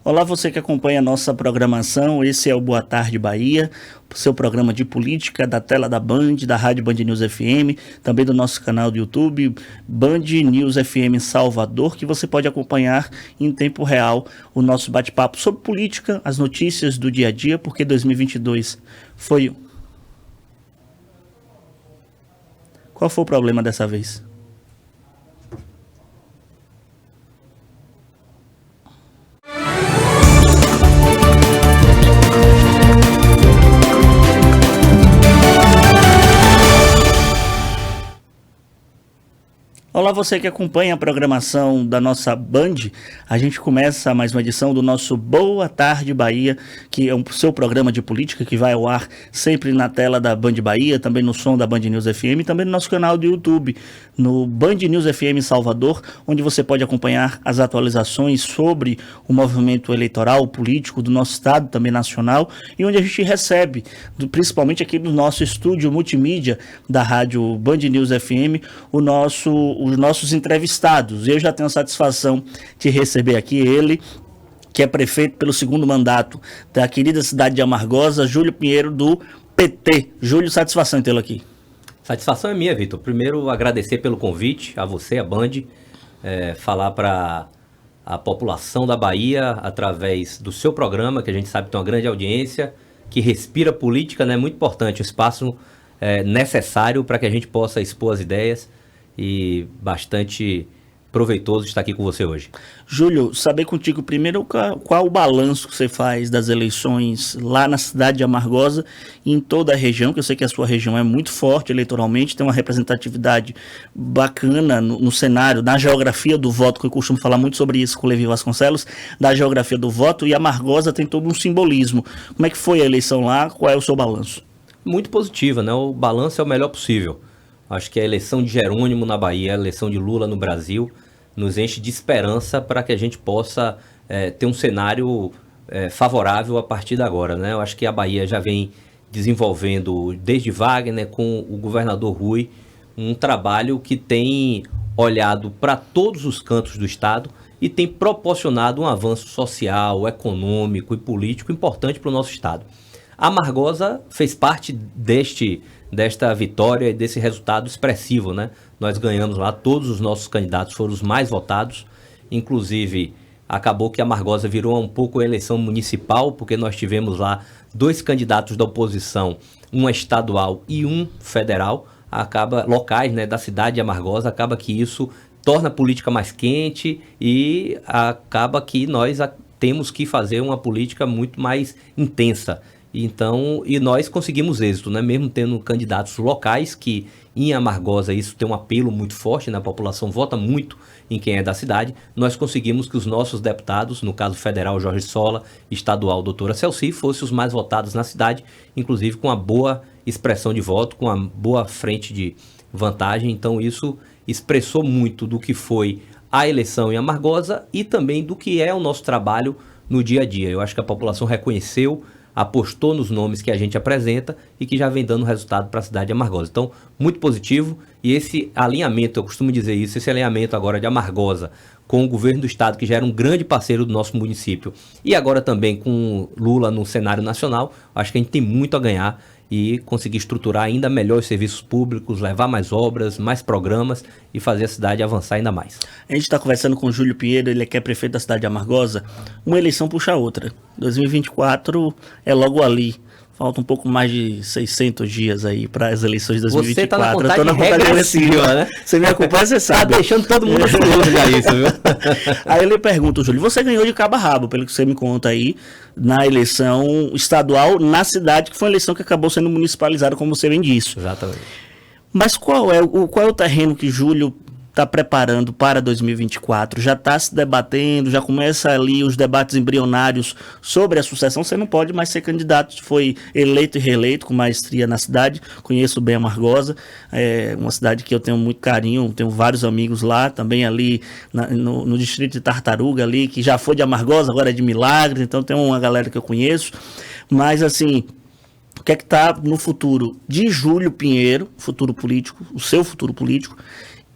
Olá, você que acompanha a nossa programação, esse é o Boa Tarde Bahia, seu programa de política da tela da Band, da Rádio Band News FM, também do nosso canal do YouTube, Band News FM Salvador, que você pode acompanhar em tempo real o nosso bate-papo sobre política, as notícias do dia a dia, porque 2022 foi... Qual foi o problema dessa vez? Olá, você que acompanha a programação da nossa Band. A gente começa mais uma edição do nosso Boa Tarde Bahia, que é o seu programa de política que vai ao ar sempre na tela da Band Bahia, também no som da Band News FM, também no nosso canal do YouTube, no Band News FM Salvador, onde você pode acompanhar as atualizações sobre o movimento eleitoral político do nosso estado, também nacional, e onde a gente recebe, principalmente aqui no nosso estúdio multimídia da rádio Band News FM, os nossos entrevistados. Eu já tenho a satisfação de receber aqui ele, que é prefeito pelo segundo mandato da querida cidade de Amargosa, Júlio Pinheiro, do PT. Júlio, satisfação em tê-lo aqui. Satisfação é minha, Vitor. Primeiro, agradecer pelo convite, a você, a Band, falar para a população da Bahia, através do seu programa, que a gente sabe que tem uma grande audiência, que respira política, né? É muito importante, um espaço necessário para que a gente possa expor as ideias, e bastante proveitoso estar aqui com você hoje. Júlio, saber contigo primeiro qual o balanço que você faz das eleições lá na cidade de Amargosa e em toda a região, que eu sei que a sua região é muito forte eleitoralmente, tem uma representatividade bacana no cenário, na geografia do voto, que eu costumo falar muito sobre isso com o Levi Vasconcelos, da geografia do voto, e Amargosa tem todo um simbolismo. Como é que foi a eleição lá? Qual é o seu balanço? Muito positiva, né? O balanço é o melhor possível. Acho que a eleição de Jerônimo na Bahia, a eleição de Lula no Brasil, nos enche de esperança para que a gente possa ter um cenário favorável a partir de agora, né? Eu acho que a Bahia já vem desenvolvendo, desde Wagner, com o governador Rui, um trabalho que tem olhado para todos os cantos do estado e tem proporcionado um avanço social, econômico e político importante para o nosso estado. A Amargosa fez parte desta vitória e desse resultado expressivo, né? Nós ganhamos lá, todos os nossos candidatos foram os mais votados, inclusive acabou que a Amargosa virou um pouco a eleição municipal, porque nós tivemos lá 2 candidatos da oposição, um estadual e um federal, locais, né, da cidade de Amargosa, acaba que isso torna a política mais quente e acaba que nós temos que fazer uma política muito mais intensa. Então, e nós conseguimos êxito, né? Mesmo tendo candidatos locais, que em Amargosa isso tem um apelo muito forte, né? A população vota muito em quem é da cidade, nós conseguimos que os nossos deputados, no caso federal Jorge Sola, estadual doutora Celci, fossem os mais votados na cidade, inclusive com uma boa expressão de voto, com uma boa frente de vantagem. Então isso expressou muito do que foi a eleição em Amargosa e também do que é o nosso trabalho no dia a dia. Eu acho que a população reconheceu, apostou nos nomes que a gente apresenta e que já vem dando resultado para a cidade de Amargosa. Então, muito positivo, e esse alinhamento, eu costumo dizer isso, esse alinhamento agora de Amargosa com o governo do estado, que já era um grande parceiro do nosso município, e agora também com Lula no cenário nacional, acho que a gente tem muito a ganhar e conseguir estruturar ainda melhor os serviços públicos, levar mais obras, mais programas e fazer a cidade avançar ainda mais. A gente está conversando com o Júlio Pinheiro, ele é que é prefeito da cidade de Amargosa. Uma eleição puxa a outra. 2024 é logo ali. Falta um pouco mais de 600 dias aí para as eleições de 2024. Você está na contagem regressiva, né? Você me acompanha, você sabe. Tá deixando todo mundo ansioso já isso, viu? Aí eu lhe pergunto, Júlio, você ganhou de cabo a rabo, pelo que você me conta aí, na eleição estadual na cidade, que foi uma eleição que acabou sendo municipalizada, como você bem disse. Exatamente. Mas qual é o terreno que Júlio está preparando para 2024? Já está se debatendo, já começa ali os debates embrionários sobre a sucessão. Você não pode mais ser candidato, foi eleito e reeleito com maestria na cidade. Conheço bem Amargosa, é uma cidade que eu tenho muito carinho, tenho vários amigos lá, também ali no distrito de Tartaruga ali, que já foi de Amargosa, agora é de Milagres, então tem uma galera que eu conheço. Mas assim, o que é que está no futuro de Júlio Pinheiro, futuro político, o seu futuro político,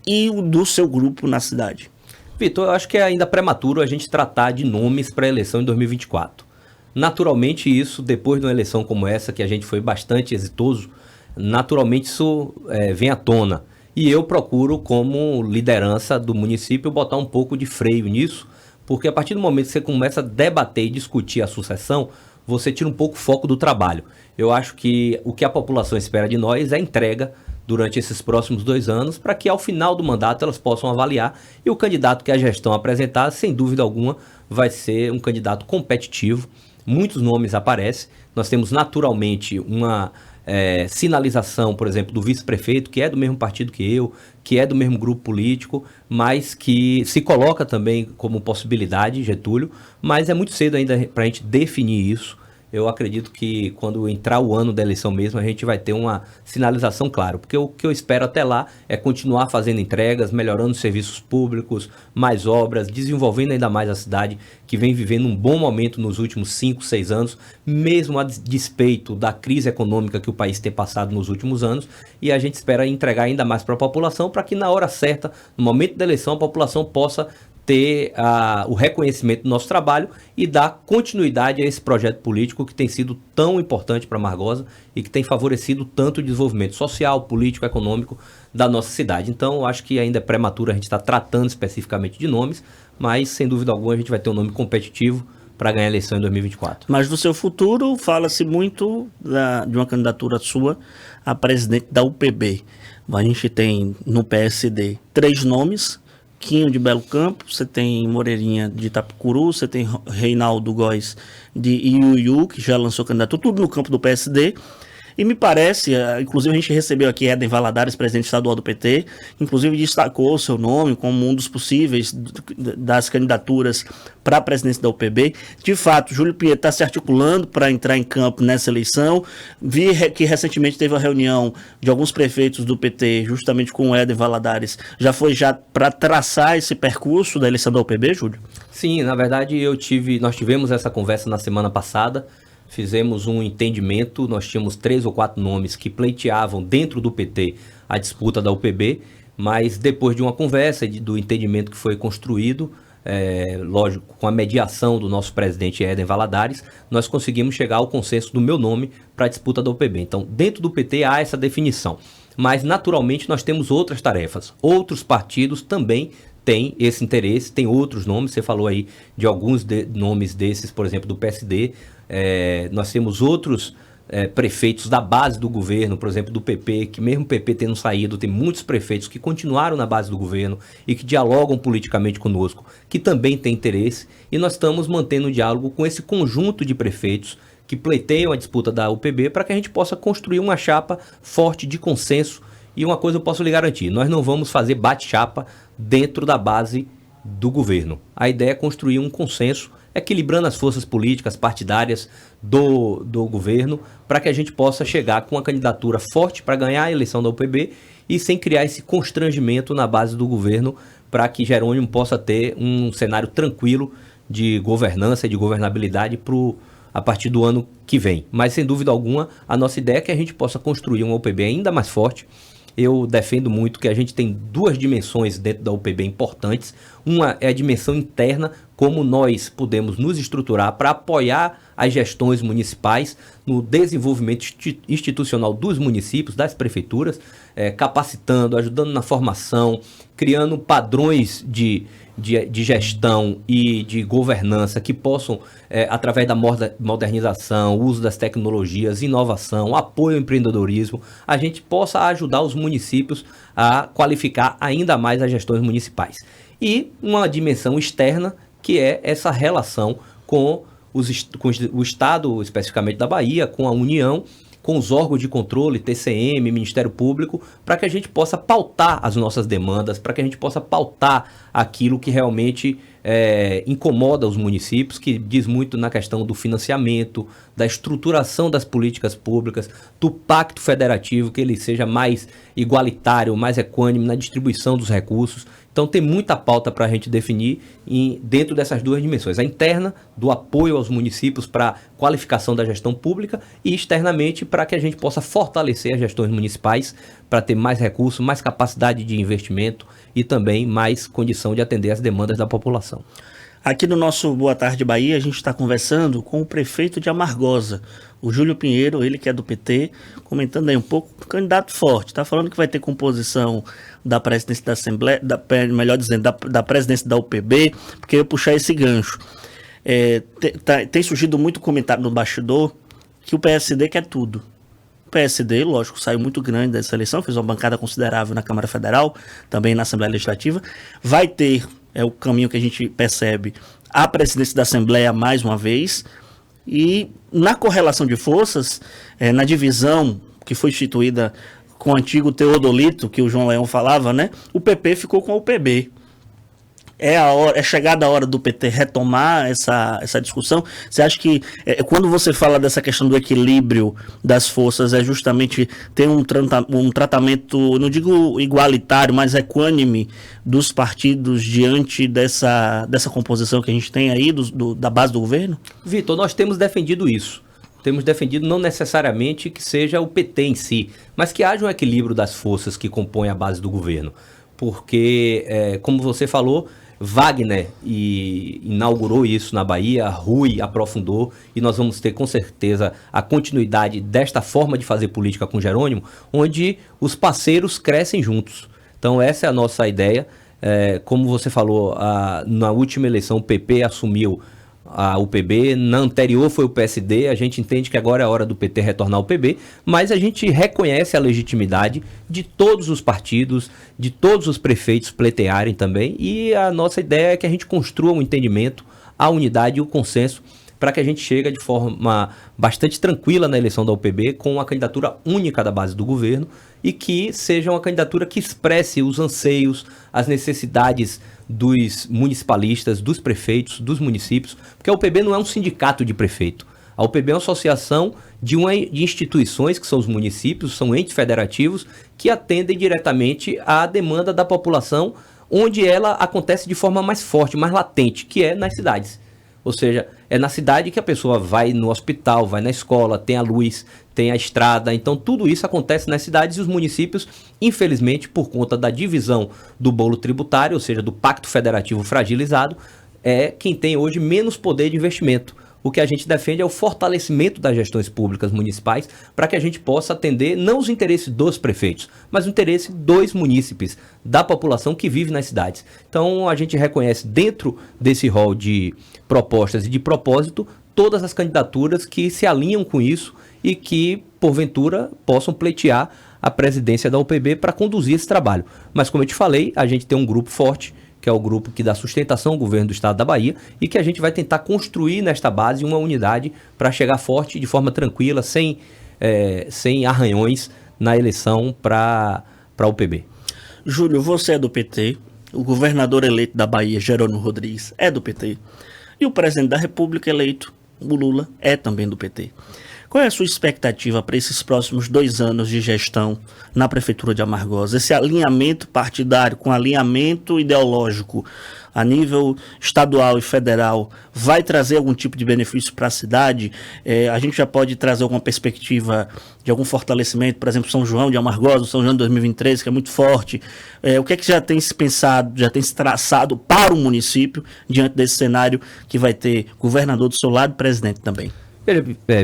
e o do seu grupo na cidade? Vitor, eu acho que é ainda prematuro a gente tratar de nomes para a eleição em 2024. Naturalmente isso, depois de uma eleição como essa, que a gente foi bastante exitoso, naturalmente isso vem à tona. E eu procuro, como liderança do município, botar um pouco de freio nisso, porque a partir do momento que você começa a debater e discutir a sucessão, você tira um pouco o foco do trabalho. Eu acho que o que a população espera de nós é entrega durante esses próximos 2 anos, para que ao final do mandato elas possam avaliar, e o candidato que a gestão apresentar, sem dúvida alguma, vai ser um candidato competitivo. Muitos nomes aparecem, nós temos naturalmente uma sinalização, por exemplo, do vice-prefeito, que é do mesmo partido que eu, que é do mesmo grupo político, mas que se coloca também como possibilidade, Getúlio, mas é muito cedo ainda para a gente definir isso. Eu acredito que quando entrar o ano da eleição mesmo, a gente vai ter uma sinalização clara, porque o que eu espero até lá é continuar fazendo entregas, melhorando os serviços públicos, mais obras, desenvolvendo ainda mais a cidade, que vem vivendo um bom momento nos últimos 5, 6 anos, mesmo a despeito da crise econômica que o país tem passado nos últimos anos, e a gente espera entregar ainda mais para a população, para que na hora certa, no momento da eleição, a população possa ter o reconhecimento do nosso trabalho e dar continuidade a esse projeto político que tem sido tão importante para Margosa e que tem favorecido tanto o desenvolvimento social, político, econômico da nossa cidade. Então, acho que ainda é prematuro a gente estar tratando especificamente de nomes, mas, sem dúvida alguma, a gente vai ter um nome competitivo para ganhar a eleição em 2024. Mas do seu futuro, fala-se muito de uma candidatura sua a presidente da UPB. A gente tem no PSD 3 nomes: Quinho de Belo Campo, você tem Moreirinha de Itapicuru, você tem Reinaldo Góes de Iuiú, que já lançou candidatura, tudo no campo do PSD. E me parece, inclusive a gente recebeu aqui Éden Valadares, presidente estadual do PT, inclusive destacou o seu nome como um dos possíveis das candidaturas para a presidência da UPB. De fato, Júlio Pinheiro está se articulando para entrar em campo nessa eleição. Vi que recentemente teve uma reunião de alguns prefeitos do PT, justamente com o Éden Valadares. Já para traçar esse percurso da eleição da UPB, Júlio? Sim, na verdade nós tivemos essa conversa na semana passada. Fizemos um entendimento, nós tínhamos 3 ou 4 nomes que pleiteavam dentro do PT a disputa da UPB, mas depois de uma conversa e do entendimento que foi construído, lógico, com a mediação do nosso presidente Éden Valadares, nós conseguimos chegar ao consenso do meu nome para a disputa da UPB. Então, dentro do PT há essa definição, mas naturalmente nós temos outras tarefas, outros partidos também tem esse interesse, tem outros nomes, você falou aí de alguns nomes desses, por exemplo, do PSD, nós temos outros prefeitos da base do governo, por exemplo, do PP, que mesmo o PP tendo saído, tem muitos prefeitos que continuaram na base do governo e que dialogam politicamente conosco, que também têm interesse, e nós estamos mantendo um diálogo com esse conjunto de prefeitos que pleiteiam a disputa da UPB para que a gente possa construir uma chapa forte de consenso. E uma coisa eu posso lhe garantir, nós não vamos fazer bate-chapa dentro da base do governo. A ideia é construir um consenso, equilibrando as forças políticas, partidárias do governo, para que a gente possa chegar com uma candidatura forte para ganhar a eleição da UPB e sem criar esse constrangimento na base do governo, para que Jerônimo possa ter um cenário tranquilo de governança e de governabilidade a partir do ano que vem. Mas, sem dúvida alguma, a nossa ideia é que a gente possa construir uma UPB ainda mais forte. Eu defendo muito que a gente tem 2 dimensões dentro da UPB importantes. Uma é a dimensão interna, como nós podemos nos estruturar para apoiar as gestões municipais no desenvolvimento institucional dos municípios, das prefeituras, capacitando, ajudando na formação, criando padrões de gestão e de governança que possam, através da modernização, uso das tecnologias, inovação, apoio ao empreendedorismo, a gente possa ajudar os municípios a qualificar ainda mais as gestões municipais. E uma dimensão externa, que é essa relação com o Estado, especificamente da Bahia, com a União, com os órgãos de controle, TCM, Ministério Público, para que a gente possa pautar as nossas demandas, para que a gente possa pautar aquilo que realmente incomoda os municípios, que diz muito na questão do financiamento, da estruturação das políticas públicas, do pacto federativo, que ele seja mais igualitário, mais equânime na distribuição dos recursos. Então tem muita pauta para a gente definir dentro dessas duas dimensões. A interna, do apoio aos municípios para qualificação da gestão pública, e externamente para que a gente possa fortalecer as gestões municipais para ter mais recursos, mais capacidade de investimento e também mais condição de atender às demandas da população. Aqui no nosso Boa Tarde Bahia, a gente está conversando com o prefeito de Amargosa, o Júlio Pinheiro, ele que é do PT, comentando aí um pouco, um candidato forte, está falando que vai ter composição da presidência da Assembleia, melhor dizendo, da presidência da UPB, porque eu ia puxar esse gancho. Tem surgido muito comentário no bastidor que o PSD quer tudo. O PSD, lógico, saiu muito grande dessa eleição, fez uma bancada considerável na Câmara Federal, também na Assembleia Legislativa, vai ter, é o caminho que a gente percebe, a presidência da Assembleia mais uma vez, e na correlação de forças, na divisão que foi instituída com o antigo Teodolito, que o João Leão falava, né? O PP ficou com a UPB. É chegada a hora do PT retomar essa discussão? Você acha que quando você fala dessa questão do equilíbrio das forças, é justamente ter um tratamento, não digo igualitário, mas equânime dos partidos diante dessa composição que a gente tem aí da base do governo? Vitor, nós temos defendido isso. Temos defendido não necessariamente que seja o PT em si, mas que haja um equilíbrio das forças que compõem a base do governo. Porque, como você falou, Wagner inaugurou isso na Bahia, Rui aprofundou, e nós vamos ter com certeza a continuidade desta forma de fazer política com Jerônimo, onde os parceiros crescem juntos. Então essa é a nossa ideia. Como você falou, na última eleição o PP assumiu a UPB, na anterior foi o PSD, a gente entende que agora é a hora do PT retornar ao UPB, mas a gente reconhece a legitimidade de todos os partidos, de todos os prefeitos pleitearem também, e a nossa ideia é que a gente construa um entendimento, a unidade e o consenso para que a gente chegue de forma bastante tranquila na eleição da UPB com uma candidatura única da base do governo e que seja uma candidatura que expresse os anseios, as necessidades dos municipalistas, dos prefeitos, dos municípios, porque a UPB não é um sindicato de prefeito. A UPB é uma associação de instituições, que são os municípios, são entes federativos, que atendem diretamente à demanda da população, onde ela acontece de forma mais forte, mais latente, que é nas cidades. Ou seja, é na cidade que a pessoa vai no hospital, vai na escola, tem a luz, tem a estrada. Então, tudo isso acontece nas cidades e os municípios, infelizmente, por conta da divisão do bolo tributário, ou seja, do pacto federativo fragilizado, é quem tem hoje menos poder de investimento. O que a gente defende é o fortalecimento das gestões públicas municipais para que a gente possa atender não os interesses dos prefeitos, mas o interesse dos munícipes, da população que vive nas cidades. Então a gente reconhece dentro desse rol de propostas e de propósito todas as candidaturas que se alinham com isso e que, porventura, possam pleitear a presidência da UPB para conduzir esse trabalho. Mas como eu te falei, a gente tem um grupo forte, que é o grupo que dá sustentação ao governo do estado da Bahia, e que a gente vai tentar construir nesta base uma unidade para chegar forte, de forma tranquila, sem arranhões na eleição para a UPB. Júlio, você é do PT, o governador eleito da Bahia, Jerônimo Rodrigues, é do PT, e o presidente da República eleito, o Lula, é também do PT. Qual é a sua expectativa para esses próximos 2 anos de gestão na Prefeitura de Amargosa? Esse alinhamento partidário com alinhamento ideológico a nível estadual e federal vai trazer algum tipo de benefício para a cidade? A gente já pode trazer alguma perspectiva de algum fortalecimento, por exemplo, São João de Amargosa, São João de 2023, que é muito forte. O que é que já tem se pensado, já tem se traçado para o município diante desse cenário que vai ter governador do seu lado e presidente também?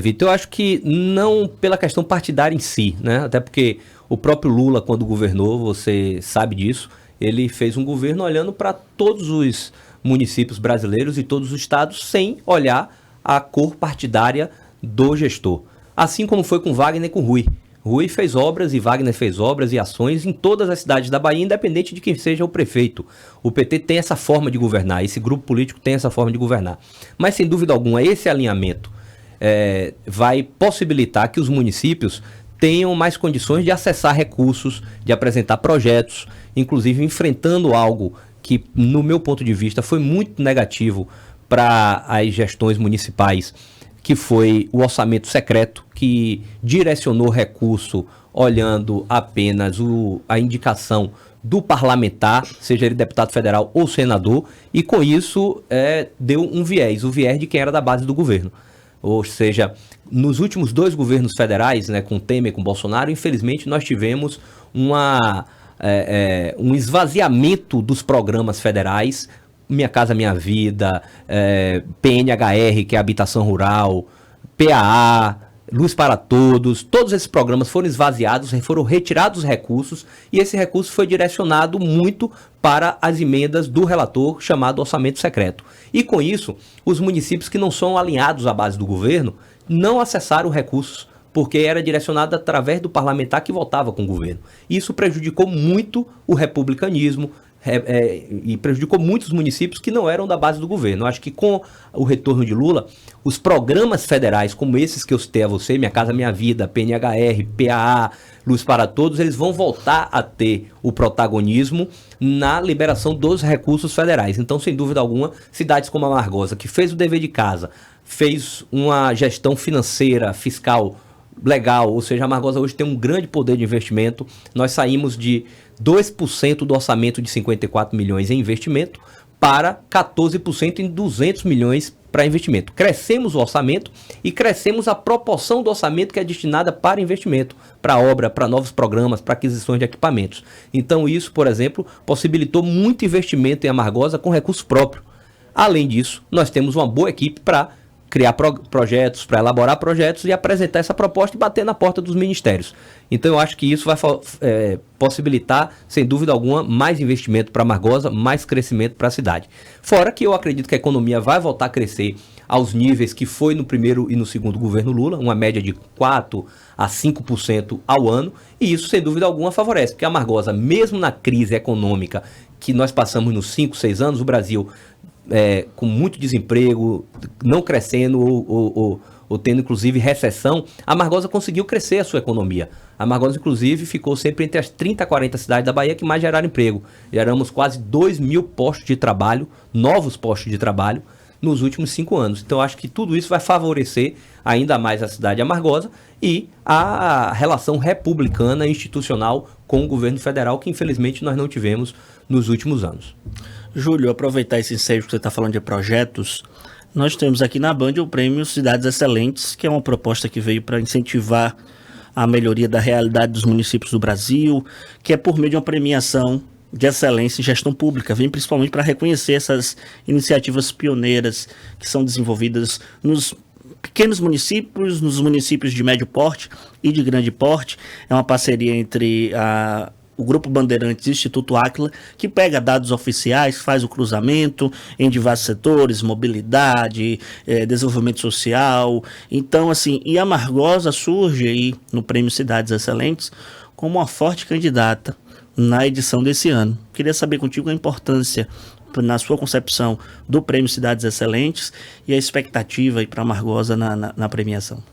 Vitor, eu acho que não pela questão partidária em si, né? Até porque o próprio Lula, quando governou, você sabe disso, ele fez um governo olhando para todos os municípios brasileiros e todos os estados sem olhar a cor partidária do gestor. Assim como foi com Wagner e com Rui. Rui fez obras e Wagner fez obras e ações em todas as cidades da Bahia, independente de quem seja o prefeito. O PT tem essa forma de governar, esse grupo político tem essa forma de governar. Mas, sem dúvida alguma, esse alinhamento vai possibilitar que os municípios tenham mais condições de acessar recursos, de apresentar projetos, inclusive enfrentando algo que, no meu ponto de vista, foi muito negativo para as gestões municipais, que foi o orçamento secreto, que direcionou recurso olhando apenas a indicação do parlamentar, seja ele deputado federal ou senador, e com isso deu um viés, o viés de quem era da base do governo. Ou seja, nos últimos 2 governos federais, né, com Temer e com Bolsonaro, infelizmente nós tivemos um esvaziamento dos programas federais, Minha Casa Minha Vida, PNHR, que é Habitação Rural, PAA, Luz para Todos esses programas foram esvaziados, foram retirados os recursos, e esse recurso foi direcionado muito para as emendas do relator, chamado orçamento secreto. E com isso, os municípios que não são alinhados à base do governo não acessaram recursos, porque era direcionado através do parlamentar que votava com o governo. Isso prejudicou muito o republicanismo, e prejudicou muitos municípios que não eram da base do governo. Eu acho que com o retorno de Lula, os programas federais, como esses que eu citei a você, Minha Casa Minha Vida, PNHR, PAA, Luz para Todos, eles vão voltar a ter o protagonismo na liberação dos recursos federais. Então, sem dúvida alguma, cidades como a Amargosa, que fez o dever de casa, fez uma gestão financeira, fiscal legal, ou seja, a Amargosa hoje tem um grande poder de investimento. Nós saímos de 2% do orçamento de 54 milhões em investimento para 14% em 200 milhões para investimento. Crescemos o orçamento e crescemos a proporção do orçamento que é destinada para investimento, para obra, para novos programas, para aquisições de equipamentos. Então isso, por exemplo, possibilitou muito investimento em Amargosa com recurso próprio. Além disso, nós temos uma boa equipe para criar projetos, para elaborar projetos e apresentar essa proposta e bater na porta dos ministérios. Então eu acho que isso vai possibilitar, sem dúvida alguma, mais investimento para Amargosa, mais crescimento para a cidade. Fora que eu acredito que a economia vai voltar a crescer aos níveis que foi no primeiro e no segundo governo Lula, uma média de 4% a 5% ao ano, e isso, sem dúvida alguma, favorece, porque a Amargosa, mesmo na crise econômica que nós passamos nos 5, 6 anos, o Brasil com muito desemprego, não crescendo ou tendo inclusive recessão, a Amargosa conseguiu crescer a sua economia. A Amargosa inclusive ficou sempre entre as 30 a 40 cidades da Bahia que mais geraram emprego. Geramos quase 2.000 postos de trabalho, novos postos de trabalho, nos últimos 5 anos. Então acho que tudo isso vai favorecer ainda mais a cidade de Amargosa e a relação republicana institucional com o governo federal, que infelizmente nós não tivemos nos últimos anos. Júlio, aproveitar esse ensejo que você está falando de projetos, nós temos aqui na Band o prêmio Cidades Excelentes, que é uma proposta que veio para incentivar a melhoria da realidade dos municípios do Brasil, que é por meio de uma premiação de excelência em gestão pública, vem principalmente para reconhecer essas iniciativas pioneiras que são desenvolvidas nos pequenos municípios, nos municípios de médio porte e de grande porte. É uma parceria entre o Grupo Bandeirantes e o Instituto Áquila, que pega dados oficiais, faz o cruzamento em diversos setores, mobilidade, desenvolvimento social. Então, assim, e a Amargosa surge aí no Prêmio Cidades Excelentes como uma forte candidata na edição desse ano. Queria saber contigo a importância, na sua concepção, do Prêmio Cidades Excelentes e a expectativa aí para a Amargosa na premiação.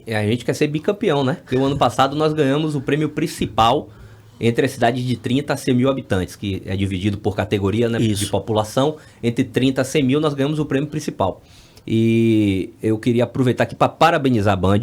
A gente quer ser bicampeão, né? Porque o ano passado nós ganhamos o prêmio principal entre as cidades de 30 a 100 mil habitantes, que é dividido por categoria, né, de população. Entre 30 a 100 mil nós ganhamos o prêmio principal. E eu queria aproveitar aqui para parabenizar a Band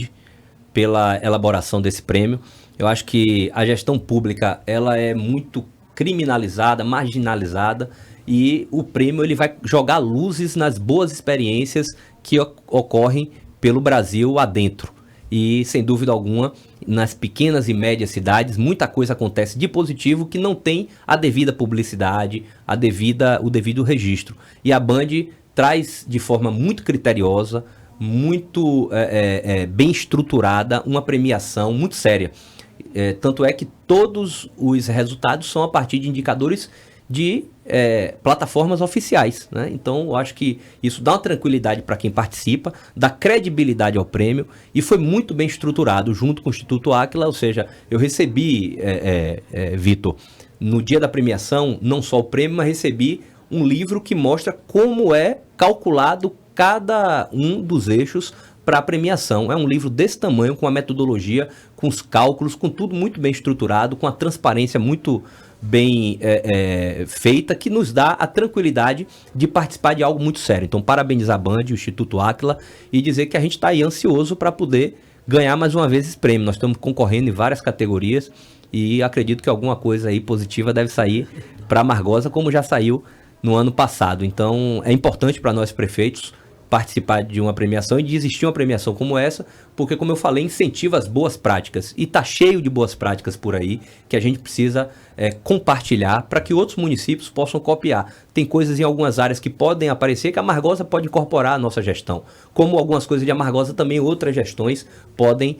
pela elaboração desse prêmio. Eu acho que a gestão pública ela é muito criminalizada, marginalizada, e o prêmio ele vai jogar luzes nas boas experiências que ocorrem pelo Brasil adentro. E, sem dúvida alguma, nas pequenas e médias cidades, muita coisa acontece de positivo que não tem a devida publicidade, o devido registro. E a Band traz de forma muito criteriosa, muito bem estruturada, uma premiação muito séria. Tanto é que todos os resultados são a partir de indicadores de plataformas oficiais, né? Então eu acho que isso dá uma tranquilidade para quem participa, dá credibilidade ao prêmio e foi muito bem estruturado junto com o Instituto Áquila. Ou seja, eu recebi, Vitor, no dia da premiação, não só o prêmio, mas recebi um livro que mostra como é calculado cada um dos eixos para a premiação. É um livro desse tamanho, com a metodologia, com os cálculos, com tudo muito bem estruturado, com a transparência muito bem feita, que nos dá a tranquilidade de participar de algo muito sério. Então, parabenizar a Band, o Instituto Áquila, e dizer que a gente está aí ansioso para poder ganhar mais uma vez esse prêmio. Nós estamos concorrendo em várias categorias e acredito que alguma coisa aí positiva deve sair para Amargosa, como já saiu no ano passado. Então, é importante para nós prefeitos participar de uma premiação e de existir uma premiação como essa, porque, como eu falei, incentiva as boas práticas. E tá cheio de boas práticas por aí que a gente precisa compartilhar para que outros municípios possam copiar. Tem coisas em algumas áreas que podem aparecer que a Amargosa pode incorporar à nossa gestão. Como algumas coisas de Amargosa, também outras gestões podem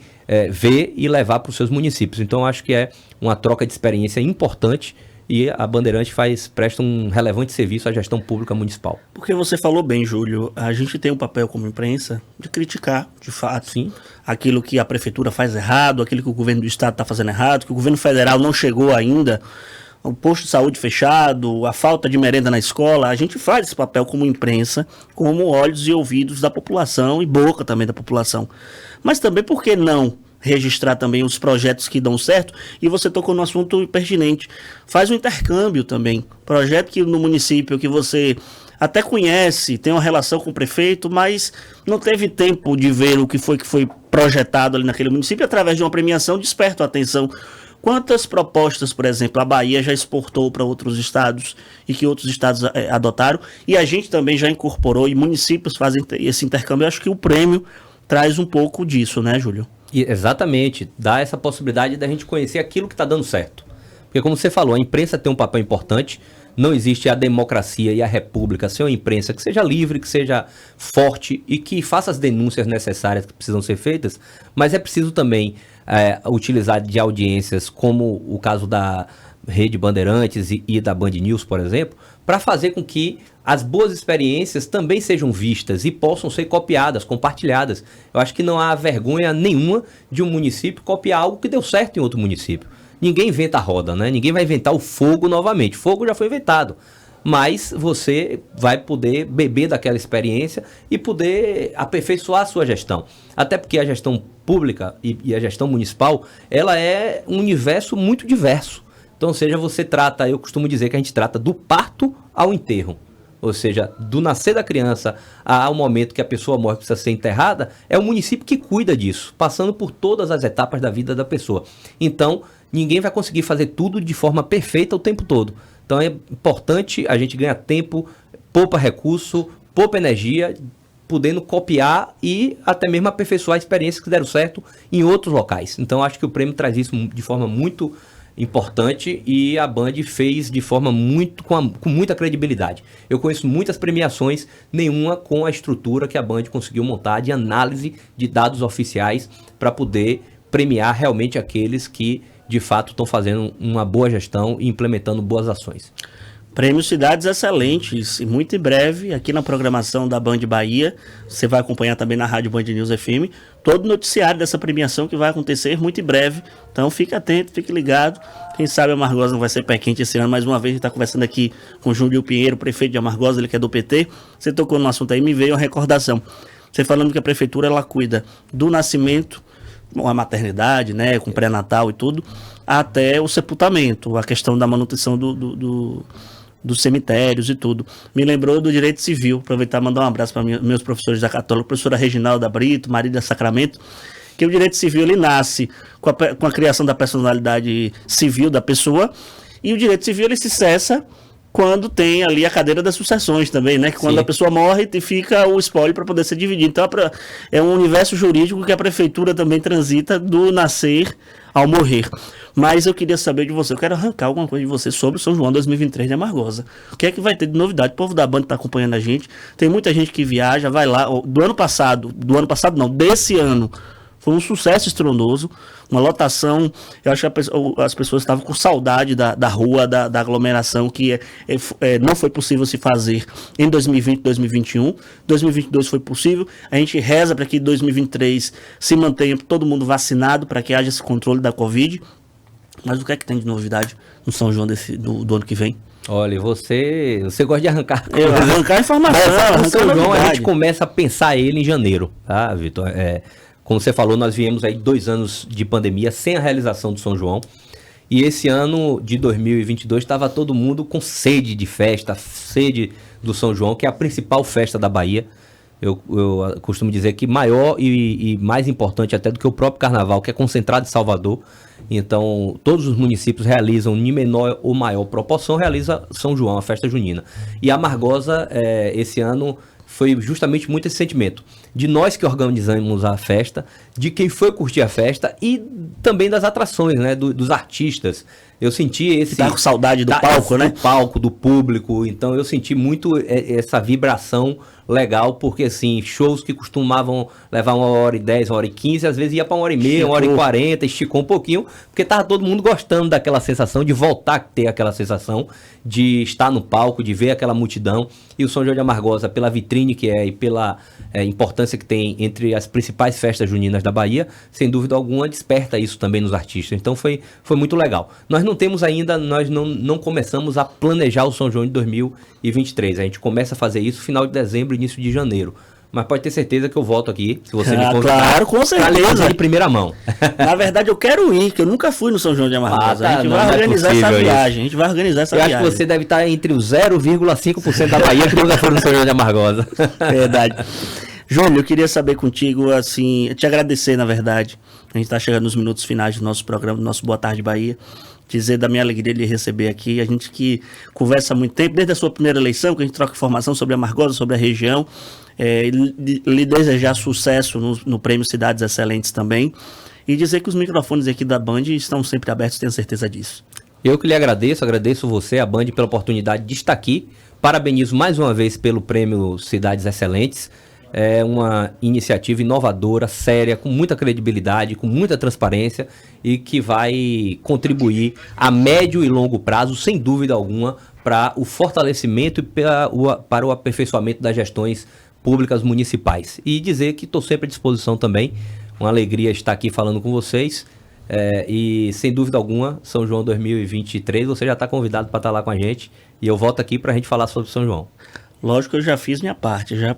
ver e levar para os seus municípios. Então, acho que é uma troca de experiência importante e a Bandeirante presta um relevante serviço à gestão pública municipal. Porque você falou bem, Júlio, a gente tem um papel como imprensa de criticar, de fato, sim, aquilo que a prefeitura faz errado, aquilo que o governo do estado está fazendo errado, que o governo federal não chegou ainda, o posto de saúde fechado, a falta de merenda na escola. A gente faz esse papel como imprensa, como olhos e ouvidos da população e boca também da população. Mas também, por que não registrar também os projetos que dão certo? E você tocou no assunto pertinente. Faz um intercâmbio também. Projeto que no município que você até conhece, tem uma relação com o prefeito, mas não teve tempo de ver o que foi projetado ali naquele município, através de uma premiação desperta a atenção. Quantas propostas, por exemplo, a Bahia já exportou para outros estados e que outros estados adotaram, e a gente também já incorporou, e municípios fazem esse intercâmbio. Eu acho que o prêmio traz um pouco disso, né, Júlio? Exatamente, dá essa possibilidade da gente conhecer aquilo que está dando certo. Porque, como você falou, a imprensa tem um papel importante. Não existe a democracia e a república sem uma imprensa que seja livre, que seja forte e que faça as denúncias necessárias que precisam ser feitas, mas é preciso também utilizar de audiências como o caso da Rede Bandeirantes e da Band News, por exemplo, para fazer com que as boas experiências também sejam vistas e possam ser copiadas, compartilhadas. Eu acho que não há vergonha nenhuma de um município copiar algo que deu certo em outro município. Ninguém inventa a roda, né? Ninguém vai inventar o fogo novamente. Fogo já foi inventado. Mas você vai poder beber daquela experiência e poder aperfeiçoar a sua gestão. Até porque a gestão pública e a gestão municipal, ela é um universo muito diverso. Então, ou seja, você trata, eu costumo dizer que a gente trata do parto ao enterro. Ou seja, do nascer da criança ao momento que a pessoa morre, precisa ser enterrada, é o município que cuida disso, passando por todas as etapas da vida da pessoa. Então, ninguém vai conseguir fazer tudo de forma perfeita o tempo todo. Então, é importante a gente ganhar tempo, poupa recurso, poupa energia, podendo copiar e até mesmo aperfeiçoar experiências que deram certo em outros locais. Então, acho que o prêmio traz isso de forma muito importante e a Band fez de forma com muita credibilidade. Eu conheço muitas premiações, nenhuma com a estrutura que a Band conseguiu montar de análise de dados oficiais para poder premiar realmente aqueles que de fato estão fazendo uma boa gestão e implementando boas ações. Prêmio Cidades Excelentes, e muito em breve, aqui na programação da Band Bahia, você vai acompanhar também na Rádio Band News FM, todo o noticiário dessa premiação que vai acontecer muito em breve. Então fique atento, fique ligado. Quem sabe a Amargosa não vai ser pé quente esse ano. Mais uma vez, a gente está conversando aqui com o Júlio Pinheiro, prefeito de Amargosa, ele que é do PT. Você tocou no assunto aí, me veio uma recordação. Você falando que a prefeitura ela cuida do nascimento, a maternidade, né, com pré-natal e tudo, até o sepultamento, a questão da manutenção dos cemitérios e tudo. Me lembrou do direito civil. Aproveitar e mandar um abraço para meus professores da Católica, professora Reginalda Brito, Marília Sacramento, que o direito civil ele nasce com a criação da personalidade civil da pessoa, e o direito civil ele se cessa quando tem ali a cadeira das sucessões também, né? Que quando a pessoa morre, fica o espólio para poder ser dividido. Então é um universo jurídico que a prefeitura também transita do nascer ao morrer. Mas eu queria saber de você, eu quero arrancar alguma coisa de você sobre o São João 2023 de Amargosa. O que é que vai ter de novidade? O povo da Band está acompanhando a gente, tem muita gente que viaja, vai lá. Desse ano, foi um sucesso estrondoso, uma lotação. Eu acho que as pessoas estavam com saudade da rua, da aglomeração, que não foi possível se fazer em 2020, 2021. 2022 foi possível. A gente reza para que 2023 se mantenha todo mundo vacinado, para que haja esse controle da Covid. Mas o que é que tem de novidade no São João do ano que vem? Olha, você gosta de arrancar. Arrancar informação. O São João, a gente começa a pensar ele em janeiro, tá, Vitor? Como você falou, nós viemos aí 2 anos de pandemia sem a realização do São João. E esse ano de 2022 estava todo mundo com sede de festa, sede do São João, que é a principal festa da Bahia. Eu costumo dizer que maior e mais importante até do que o próprio carnaval, que é concentrado em Salvador. Então, todos os municípios realizam, em menor ou maior proporção, realiza São João, a festa junina. E a Amargosa, esse ano, foi justamente muito esse sentimento. De nós que organizamos a festa, de quem foi curtir a festa e também das atrações, né? Dos artistas. Eu senti esse... Tá com saudade do palco, né? Do palco, do público. Então, eu senti muito essa vibração legal, porque assim, shows que costumavam levar 1h10, 1h15, às vezes ia para 1h30, 1h40, esticou um pouquinho, porque tava todo mundo gostando daquela sensação, de voltar a ter aquela sensação, de estar no palco, de ver aquela multidão. E o São João de Amargosa, pela vitrine que é e pela importância que tem entre as principais festas juninas da Bahia, sem dúvida alguma, desperta isso também nos artistas. Então foi muito legal. Nós não começamos a planejar o São João de 2023. A gente começa a fazer isso no final de dezembro, início de janeiro. Mas pode ter certeza que eu volto aqui, se você me convidar. Claro, com certeza. De primeira mão. Na verdade, eu quero ir, que eu nunca fui no São João de Amargosa. A gente vai organizar essa viagem. A gente vai organizar essa viagem. Eu acho que você deve estar entre os 0,5% da Bahia que nunca foi no São João de Amargosa. Verdade. Júlio, eu queria saber contigo, assim, te agradecer, na verdade. A gente está chegando nos minutos finais do nosso programa, do nosso Boa Tarde Bahia. Dizer da minha alegria de lhe receber aqui. A gente que conversa há muito tempo, desde a sua primeira eleição, que a gente troca informação sobre a Amargosa, sobre a região. Lhe desejar sucesso no Prêmio Cidades Excelentes também. E dizer que os microfones aqui da Band estão sempre abertos, tenho certeza disso. Eu que lhe agradeço você, a Band, pela oportunidade de estar aqui. Parabenizo mais uma vez pelo Prêmio Cidades Excelentes. É uma iniciativa inovadora, séria, com muita credibilidade, com muita transparência e que vai contribuir a médio e longo prazo, sem dúvida alguma, para o fortalecimento e para o aperfeiçoamento das gestões públicas municipais. E dizer que estou sempre à disposição também. Uma alegria estar aqui falando com vocês. E sem dúvida alguma, São João 2023, você já está convidado para estar lá com a gente. E eu volto aqui para a gente falar sobre São João. Lógico que eu já fiz minha parte, já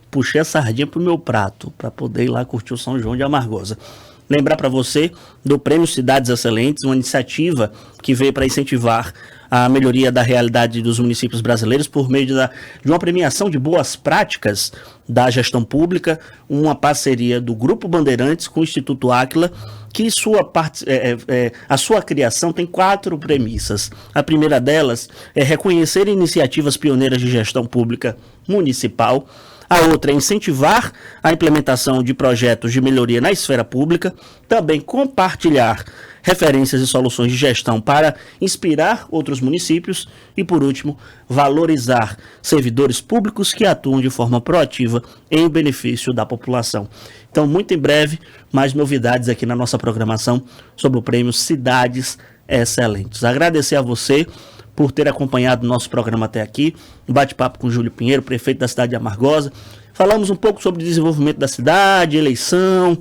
puxei a sardinha pro meu prato, para poder ir lá curtir o São João de Amargosa. Lembrar para você do Prêmio Cidades Excelentes, uma iniciativa que veio para incentivar a melhoria da realidade dos municípios brasileiros por meio de uma premiação de boas práticas da gestão pública, uma parceria do Grupo Bandeirantes com o Instituto Áquila, que a sua criação tem 4 premissas. A primeira delas é reconhecer iniciativas pioneiras de gestão pública municipal. A outra é incentivar a implementação de projetos de melhoria na esfera pública, também compartilhar referências e soluções de gestão para inspirar outros municípios e, por último, valorizar servidores públicos que atuam de forma proativa em benefício da população. Então, muito em breve, mais novidades aqui na nossa programação sobre o Prêmio Cidades Excelentes. Agradecer a você por ter acompanhado o nosso programa até aqui, um bate-papo com Júlio Pinheiro, prefeito da cidade de Amargosa. Falamos um pouco sobre o desenvolvimento da cidade, eleição,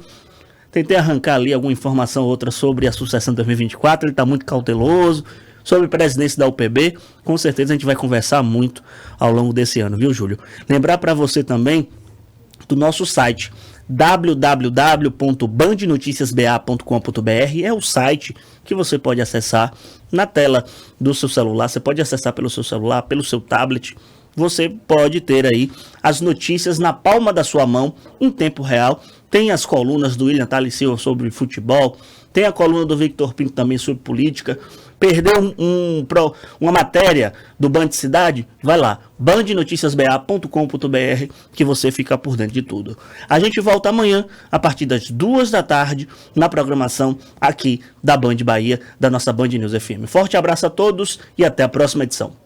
tentei arrancar ali alguma informação ou outra sobre a sucessão de 2024, ele está muito cauteloso, sobre a presidência da UPB, com certeza a gente vai conversar muito ao longo desse ano, viu, Júlio? Lembrar para você também do nosso site, www.bandnoticiasba.com.br, é o site que você pode acessar na tela do seu celular, você pode acessar pelo seu celular, pelo seu tablet, você pode ter aí as notícias na palma da sua mão, em tempo real. Tem as colunas do William Tales Silva sobre futebol, tem a coluna do Victor Pinto também sobre política. Perdeu uma matéria do Band Cidade? Vai lá, bandnoticiasba.com.br, que você fica por dentro de tudo. A gente volta amanhã, a partir das 2 da tarde, na programação aqui da Band Bahia, da nossa Band News FM. Forte abraço a todos e até a próxima edição.